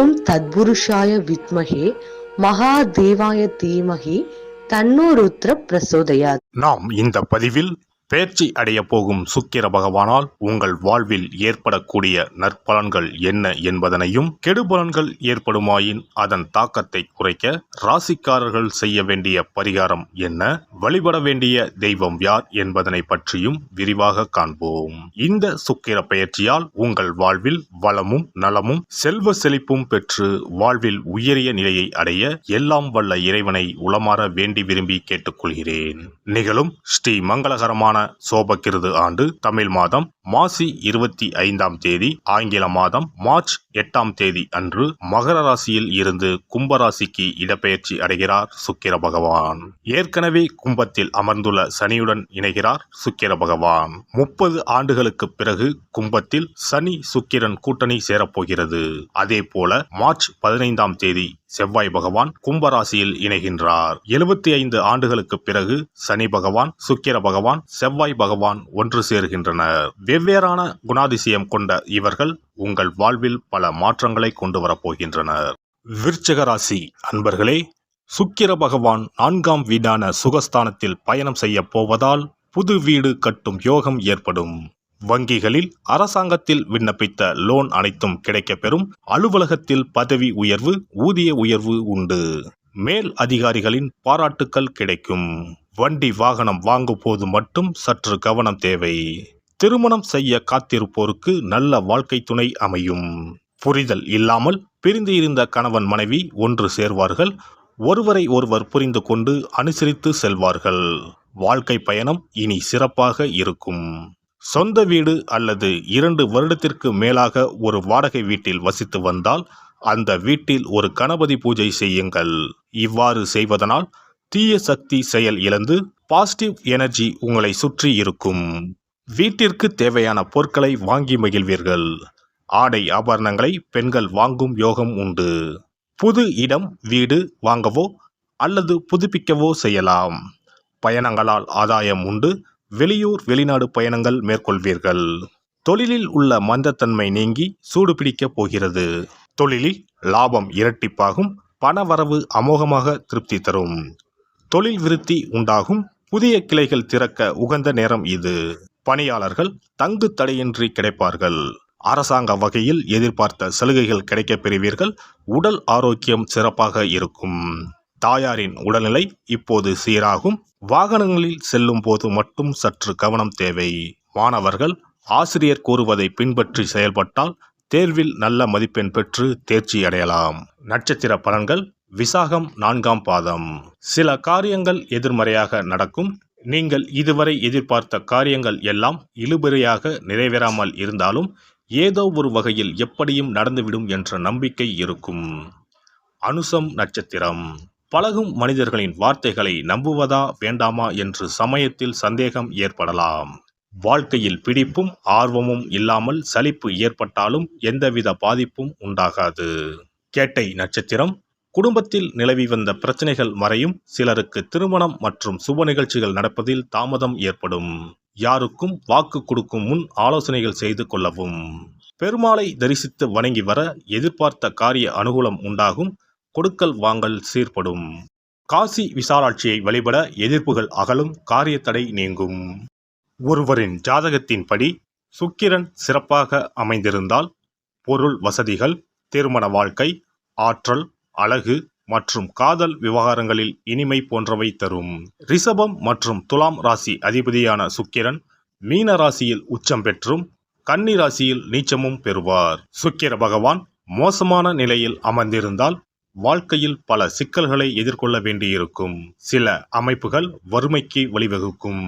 ஓம் தத்புருஷாய வித்மஹே மகாதேவாய தீமஹி தன்னோ ருத்ர பிரசோதயாத். நாம் இந்த பதிவில் பேர்ச்சி அடைய போகும் சுக்கிர பகவானால் உங்கள் வாழ்வில் ஏற்படக்கூடிய நற்பலன்கள் என்ன என்பதனையும், கெடுபலன்கள் ஏற்படுமாயின் அதன் தாக்கத்தை குறைக்க ராசிக்காரர்கள் செய்ய வேண்டிய பரிகாரம் என்ன, வழிபட வேண்டிய தெய்வம் யார் என்பதனை பற்றியும் விரிவாக காண்போம். இந்த சுக்கிர பெயர்ச்சியால் உங்கள் வாழ்வில் வளமும் நலமும் செல்வ செழிப்பும் பெற்று வாழ்வில் உயரிய நிலையை அடைய எல்லாம் வல்ல இறைவனை உளமாற வேண்டி விரும்பி கேட்டுக்கொள்கிறேன். நிகழும் ஸ்ரீ மங்களகரமான சோபகிருது ஆண்டு தமிழ் மாதம் மாசி 25ஆம் தேதி, ஆங்கில மாதம் மார்ச் 8ஆம் தேதி அன்று மகர ராசியில் இருந்து கும்பராசிக்கு இடப்பெயர்ச்சி அடைகிறார் சுக்கிர பகவான். ஏற்கனவே கும்பத்தில் அமர்ந்துள்ள சனியுடன் இணைகிறார் சுக்கிர பகவான். 30 ஆண்டுகளுக்கு பிறகு கும்பத்தில் சனி சுக்கிரன் கூட்டணி சேரப்போகிறது. அதே போல மார்ச் 15ஆம் தேதி செவ்வாய் பகவான் கும்பராசியில் இணைகின்றார். 75 ஆண்டுகளுக்கு பிறகு சனி பகவான், சுக்கிர பகவான், செவ்வாய் பகவான் ஒன்று சேர்கின்றனர். வெவ்வேறான குணாதிசயம் கொண்ட இவர்கள் உங்கள் வாழ்வில் பல மாற்றங்களை கொண்டு வரப்போகின்றனர். விருச்சிக ராசி அன்பர்களே, சுக்கிர பகவான் 4ஆம் வீடான சுகஸ்தானத்தில் பயணம் செய்ய போவதால் புது வீடு கட்டும் யோகம் ஏற்படும். வங்கிகளில் அரசாங்கத்தில் விண்ணப்பித்த லோன் அனைத்தும் கிடைக்கப்பெறும். அலுவலகத்தில் பதவி உயர்வு, ஊதிய உயர்வு உண்டு. மேல் அதிகாரிகளின் பாராட்டுக்கள் கிடைக்கும். வண்டி வாகனம் வாங்கும் போது மட்டும் சற்று கவனம் தேவை. திருமணம் செய்ய காத்திருப்போருக்கு நல்ல வாழ்க்கை துணை அமையும். புரிதல் இல்லாமல் பிரிந்து இருந்த கணவன் மனைவி ஒன்று சேர்வார்கள். ஒருவரை ஒருவர் புரிந்து கொண்டு அனுசரித்து செல்வார்கள். வாழ்க்கை பயணம் இனி சிறப்பாக இருக்கும். சொந்த வீடு அல்லது 2 வருடத்திற்கு மேலாக ஒரு வாடகை வீட்டில் வசித்து வந்தால் அந்த வீட்டில் ஒரு கணபதி பூஜை செய்யுங்கள். இவ்வாறு செய்வதனால் தீய சக்தி செயல் இழந்து பாசிட்டிவ் எனர்ஜி உங்களை சுற்றி இருக்கும். வீட்டிற்கு தேவையான பொருட்களை வாங்கி மகிழ்வீர்கள். ஆடை ஆபரணங்களை பெண்கள் வாங்கும் யோகம் உண்டு. புது இடம், வீடு வாங்கவோ அல்லது புதுப்பிக்கவோ செய்யலாம். பயணங்களால் ஆதாயம் உண்டு. வெளியூர் வெளிநாடு பயணங்கள் மேற்கொள்வீர்கள். தொழிலில் உள்ள மந்தத்தன்மை நீங்கி சூடு பிடிக்கப் போகிறது. தொழிலில் லாபம் இரட்டிப்பாகும். பணவரவு அமோகமாக திருப்தி தரும். தொழில் விருத்தி உண்டாகும். புதிய கிளைகள் திறக்க உகந்த நேரம் இது. பணியாளர்கள் தங்கு தடையின்றி கிடைப்பார்கள். அரசாங்க வகையில் எதிர்பார்த்த சலுகைகள் கிடைக்கப் பெறுவீர்கள். உடல் ஆரோக்கியம் சிறப்பாக இருக்கும். தாயாரின் உடல்நிலை இப்போது சீராகும். வாகனங்களில் செல்லும் போது மட்டும் சற்று கவனம் தேவை. மாணவர்கள் ஆசிரியர் கூறுவதை பின்பற்றி செயல்பட்டால் தேர்வில் நல்ல மதிப்பெண் பெற்று தேர்ச்சி அடையலாம். நட்சத்திர பலன்கள்: விசாகம் 4ஆம் பாதம். சில காரியங்கள் எதிர்மறையாக நடக்கும். நீங்கள் இதுவரை எதிர்பார்த்த காரியங்கள் எல்லாம் இழுபறியாக நிறைவேறாமல் இருந்தாலும் ஏதோ ஒரு வகையில் எப்படியும் நடந்துவிடும் என்ற நம்பிக்கை இருக்கும். அனுசம் நட்சத்திரம். பழகும் மனிதர்களின் வார்த்தைகளை நம்புவதா வேண்டாமா என்று சமயத்தில் சந்தேகம் ஏற்படலாம். வாழ்க்கையில் பிடிப்பும் ஆர்வமும் இல்லாமல் சலிப்பு ஏற்பட்டாலும் எந்தவித பாதிப்பும் உண்டாகாது. கேட்டை நட்சத்திரம். குடும்பத்தில் நிலவி வந்த பிரச்சனைகள் மறையும். சிலருக்கு திருமணம் மற்றும் சுப நிகழ்ச்சிகள் நடப்பதில் தாமதம் ஏற்படும். யாருக்கும் வாக்கு கொடுக்கும் முன் ஆலோசனைகள் செய்து கொள்ளவும். பெருமாளை தரிசித்து வணங்கி வர எதிர்பார்த்த காரிய அனுகூலம் உண்டாகும். கொடுக்கல் வாங்கல் சீர்படும். காசி விசாலாட்சியை வழிபட எதிர்ப்புகள் அகலும். காரிய தடை நீங்கும். ஒருவரின் ஜாதகத்தின்படி சுக்கிரன் சிறப்பாக அமைந்திருந்தால் பொருள் வசதிகள், திருமண வாழ்க்கை, ஆற்றல், அழகு மற்றும் காதல் விவகாரங்களில் இனிமை போன்றவை தரும். ரிஷபம் மற்றும் துலாம் ராசி அதிபதியான சுக்கிரன் மீன ராசியில் உச்சம் பெற்றும் கன்னி ராசியில் நீச்சமும் பெறுவார். சுக்கிர பகவான் மோசமான நிலையில் அமர்ந்திருந்தால் வாழ்க்கையில் பல சிக்கல்களை எதிர்கொள்ள வேண்டியிருக்கும். சில அமைப்புகள் வறுமைக்கு வழிவகுக்கும்.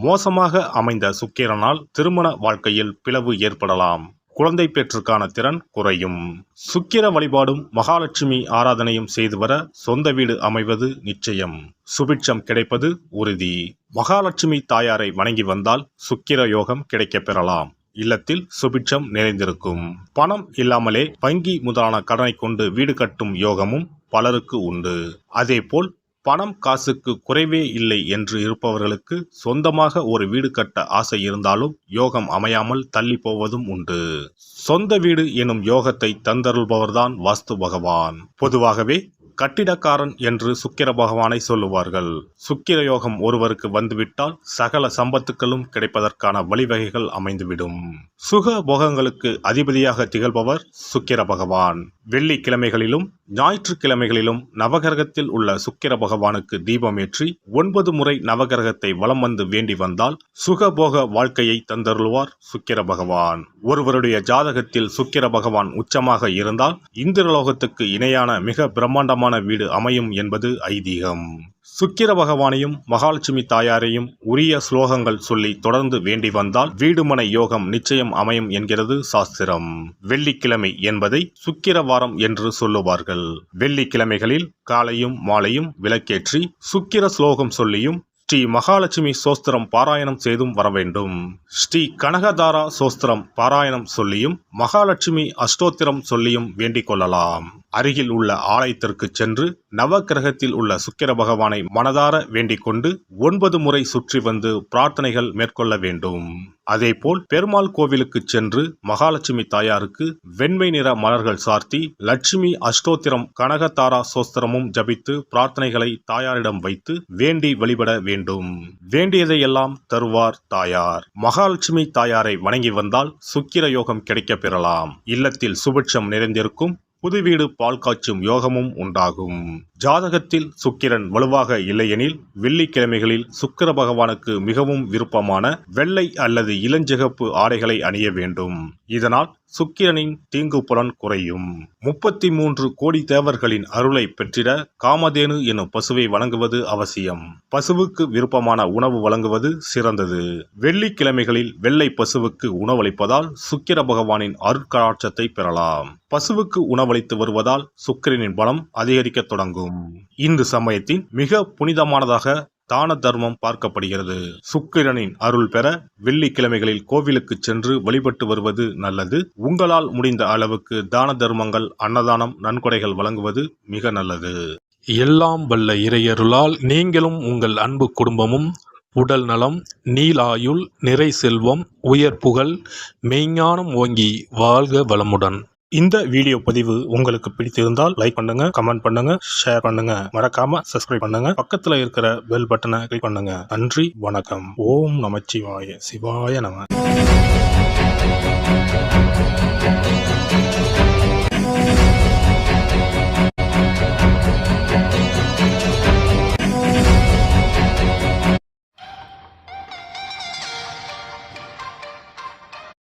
மோசமாக அமைந்த சுக்கிரனால் திருமண வாழ்க்கையில் பிளவு ஏற்படலாம். குழந்தை பேற்றுக்கான திறன் குறையும். சுக்கிர வழிபாடும் மகாலட்சுமி ஆராதனையும் செய்து வர சொந்த வீடு அமைவது நிச்சயம். சுபிட்சம் கிடைப்பது உறுதி. மகாலட்சுமி தாயாரை வணங்கி வந்தால் சுக்கிர யோகம் கிடைக்கப் பெறலாம். இல்லத்தில் சுபிட்சம் நிறைந்திருக்கும். பணம் இல்லாமலே வங்கி முதலான கடனை கொண்டு வீடு கட்டும் யோகமும் பலருக்கு உண்டு. அதேபோல் பணம் காசுக்கு குறைவே இல்லை என்று இருப்பவர்களுக்கு சொந்தமாக ஒரு வீடு கட்ட ஆசை இருந்தாலும் யோகம் அமையாமல் தள்ளி போவதும் உண்டு. சொந்த வீடு எனும் யோகத்தை தந்தருள்பவர்தான் வாஸ்து பகவான். பொதுவாகவே கட்டிடக்காரன் என்று சுக்கிர பகவானை சொல்லுவார்கள். சுக்கிர யோகம் ஒருவருக்கு வந்துவிட்டால் சகல சம்பத்துக்களும் கிடைப்பதற்கான வழிவகைகள் அமைந்துவிடும். சுக போகங்களுக்கு அதிபதியாக திகழ்பவர் சுக்கிர பகவான். வெள்ளிக்கிழமைகளிலும் ஞாயிற்றுக்கிழமைகளிலும் நவகிரகத்தில் உள்ள சுக்கிர பகவானுக்கு தீபமேற்றி 9 முறை நவகிரகத்தை வலம் வந்து வேண்டி வந்தால் சுகபோக வாழ்க்கையை தந்தருள்வார் சுக்கிர பகவான். ஒருவருடைய ஜாதகத்தில் சுக்கிர பகவான் உச்சமாக இருந்தால் இந்திரலோகத்துக்கு இணையான மிக பிரம்மாண்டமான வீடு அமையும் என்பது ஐதீகம். சுக்கிர பகவானையும் மகாலட்சுமி தாயாரையும் உரிய ஸ்லோகங்கள் சொல்லி தொடர்ந்து வேண்டி வந்தால் வீடுமனை யோகம் நிச்சயம் அமையும் என்கிறது சாஸ்திரம். வெள்ளிக்கிழமை என்பதை சுக்கிர வாரம் என்று சொல்லுவார்கள். வெள்ளிக்கிழமைகளில் காலையும் மாலையும் விளக்கேற்றி சுக்கிர ஸ்லோகம் சொல்லியும் ஸ்ரீ மகாலட்சுமி சோஸ்திரம் பாராயணம் செய்தும் வர வேண்டும். ஸ்ரீ கனகதாரா சோஸ்திரம் பாராயணம் சொல்லியும் மகாலட்சுமி அஷ்டோத்திரம் சொல்லியும் வேண்டிக் கொள்ளலாம். அருகில் உள்ள ஆலயத்திற்கு சென்று நவக்கிரகத்தில் உள்ள சுக்கிர பகவானை மனதார வேண்டிக் கொண்டு 9 முறை சுற்றி வந்து பிரார்த்தனைகள் மேற்கொள்ள வேண்டும். அதேபோல் பெருமாள் கோவிலுக்கு சென்று மகாலட்சுமி தாயாருக்கு வெண்மை நிற மலர்கள் சார்த்தி லட்சுமி அஷ்டோத்திரம் கனகதாரா சோஸ்திரமும் ஜபித்து பிரார்த்தனைகளை தாயாரிடம் வைத்து வேண்டி வழிபட வேண்டும். வேண்டியதையெல்லாம் தருவார் தாயார். மகாலட்சுமி தாயாரை வணங்கி வந்தால் சுக்கிர யோகம் கிடைக்க பெறலாம். இல்லத்தில் சுபிட்சம் நிறைந்திருக்கும். புது வீடு பால் காய்ச்சும் யோகமும் உண்டாகும். ஜாதகத்தில் சுக்கிரன் வலுவாக இல்லையெனில் வெள்ளிக்கிழமைகளில் சுக்கிர பகவானுக்கு மிகவும் விருப்பமான வெள்ளை அல்லது இளஞ்சிகப்பு ஆடைகளை அணிய வேண்டும். இதனால் சுக்கிரனின் தீங்கு புலன் குறையும். 33 கோடி தேவர்களின் அருளை பெற்றிட காமதேனு எனும் பசுவை வழங்குவது அவசியம். பசுவுக்கு விருப்பமான உணவு வழங்குவது சிறந்தது. வெள்ளிக்கிழமைகளில் வெள்ளை பசுவுக்கு உணவளிப்பதால் சுக்கிர பகவானின் அருட்கடாட்சத்தை பெறலாம். பசுவுக்கு உணவளித்து வருவதால் சுக்கிரனின் பலம் அதிகரிக்க தொடங்கும். இந்த சமயத்தின் மிக புனிதமானதாக தான தர்மம் பார்க்கப்படுகிறது. சுக்கிரனின் அருள் பெற வெள்ளிக்கிழமைகளில் கோவிலுக்கு சென்று வழிபட்டு வருவது நல்லது. உங்களால் முடிந்த அளவுக்கு தான தர்மங்கள், அன்னதானம், நன்கொடைகள் வழங்குவது மிக நல்லது. எல்லாம் வல்ல இறையருளால் நீங்களும் உங்கள் அன்பு குடும்பமும் உடல் நலம், நீலாயுள், நிறை செல்வம், உயர் புகழ், மெய்ஞானம் ஓங்கி வாழ்க வளமுடன். இந்த வீடியோ பதிவு உங்களுக்கு பிடித்திருந்தால் லைக் பண்ணுங்க, கமெண்ட் பண்ணுங்க, ஷேர் பண்ணுங்க. மறக்காம சப்ஸ்கிரைப் பண்ணுங்க. பக்கத்துல இருக்கிற பெல் பட்டனை கிளிக் பண்ணுங்க. நன்றி, வணக்கம். ஓம் நமச்சிவாய. சிவாய நம.